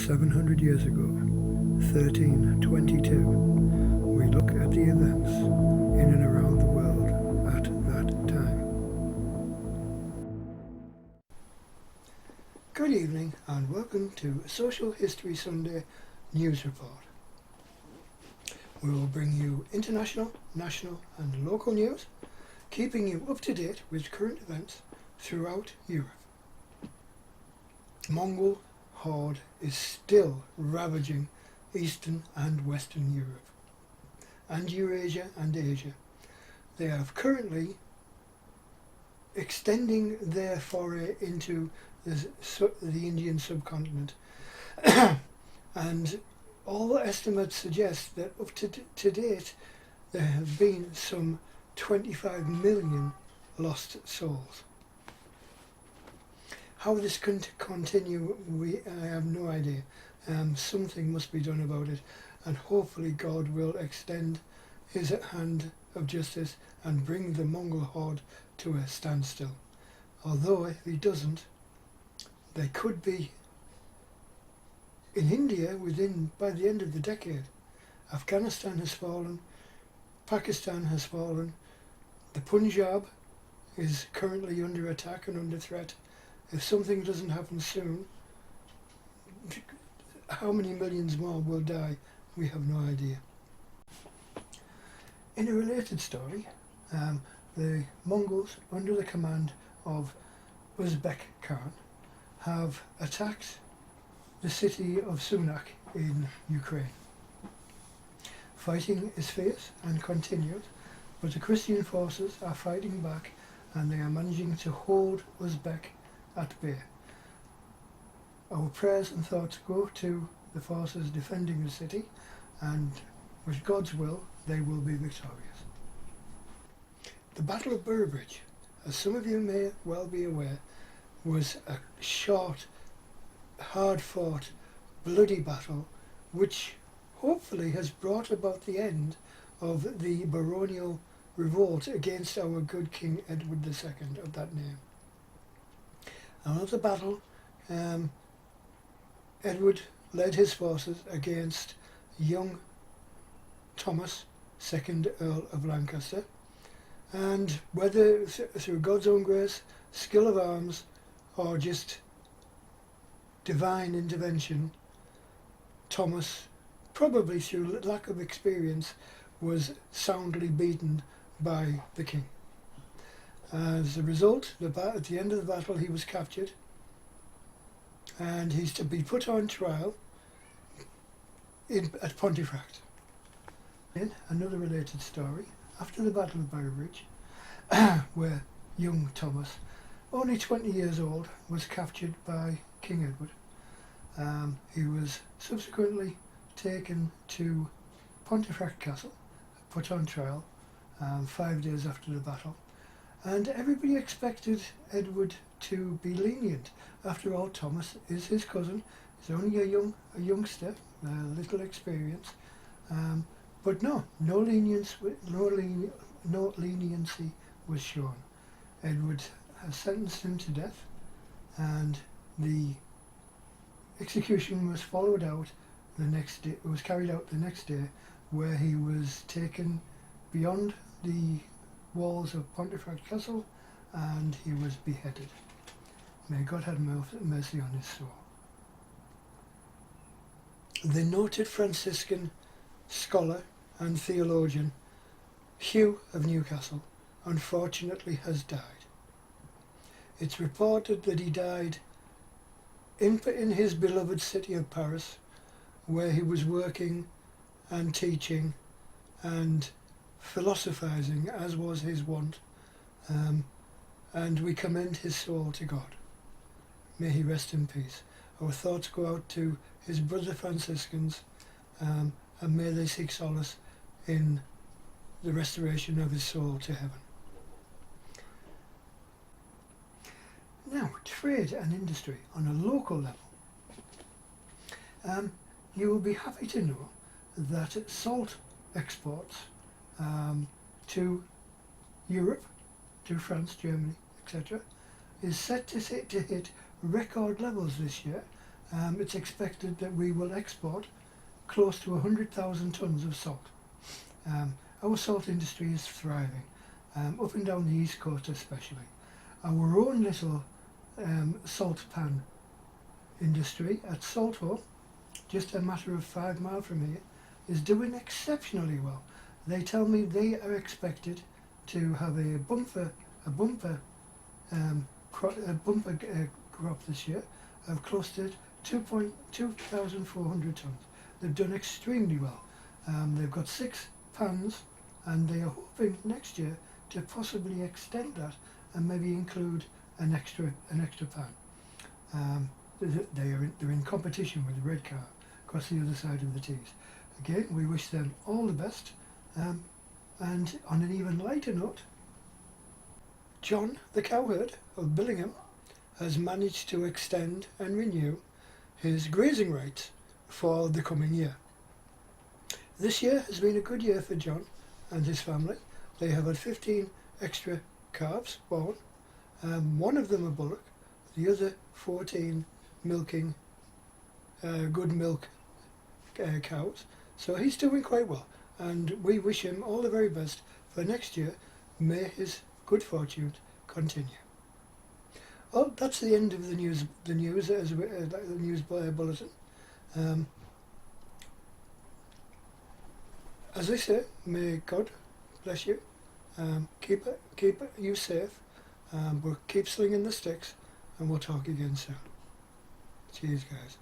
700 years ago, 1322, we look at the events in and around the world at that time. Good evening and welcome to Social History Sunday News Report. We will bring you international, national and local news, keeping you up to date with current events throughout Europe. Mongol horde is still ravaging Eastern and Western Europe, and Eurasia and Asia. They are currently extending their foray into the Indian subcontinent, and all estimates suggest that up to date there have been some 25 million lost souls. How this can continue, I have no idea. Something must be done about it, and hopefully God will extend his hand of justice and bring the Mongol horde to a standstill. Although if he doesn't, they could be in India by the end of the decade. Afghanistan has fallen, Pakistan has fallen, the Punjab is currently under attack and under threat. If something doesn't happen soon, how many millions more will die? We have no idea. In a related story, the Mongols, under the command of Uzbek Khan, have attacked the city of Sunak in Ukraine. Fighting is fierce and continues, but the Christian forces are fighting back and they are managing to hold Uzbek at bay. Our prayers and thoughts go to the forces defending the city, and with God's will they will be victorious. The Battle of Burbridge, as some of you may well be aware, was a short, hard-fought, bloody battle which hopefully has brought about the end of the baronial revolt against our good King Edward II of that name. Another battle, Edward led his forces against young Thomas, 2nd Earl of Lancaster, and whether through God's own grace, skill of arms, or just divine intervention, Thomas, probably through lack of experience, was soundly beaten by the king. As a result, at the end of the battle he was captured, and he's to be put on trial at Pontefract. In another related story, after the Battle of Burbridge, where young Thomas, only 20 years old, was captured by King Edward. He was subsequently taken to Pontefract Castle, put on trial 5 days after the battle, and everybody expected Edward to be lenient. After all, Thomas is his cousin. He's only a youngster, little experience, but no leniency was shown. Edward has sentenced him to death, and the execution was followed out the next day. It was carried out the next day, where he was taken beyond the walls of Pontefract Castle and he was beheaded. May God have mercy on his soul. The noted Franciscan scholar and theologian Hugh of Newcastle unfortunately has died. It's reported that he died in his beloved city of Paris, where he was working and teaching and philosophizing, as was his wont, and we commend his soul to God. May he rest in peace. Our thoughts go out to his brother Franciscans, and may they seek solace in the restoration of his soul to heaven. Now, trade and industry on a local level. You will be happy to know that salt exports to Europe, to France, Germany, etc., is set to hit record levels this year, it's expected that we will export close to 100,000 tonnes of salt. Our salt industry is thriving, up and down the east coast especially. Our own little salt pan industry at Salthorpe, just a matter of 5 miles from here, is doing exceptionally well. They tell me they are expected to have a bumper crop this year of close to 2,400 tonnes. They've done extremely well. They've got 6 pans, and they are hoping next year to possibly extend that and maybe include an extra pan. They're in competition with Redcar across the other side of the Tees. Again, we wish them all the best. And on an even lighter note, John the cowherd of Billingham has managed to extend and renew his grazing rights for the coming year. This year has been a good year for John and his family. They have had 15 extra calves born, one of them a bullock, the other 14 milking good milk cows. So he's doing quite well, and we wish him all the very best for next year. May his good fortune continue. Well, that's the end of the news bulletin. As I say, may God bless you. Keep you safe. We'll keep slinging the sticks, and we'll talk again soon. Cheers, guys.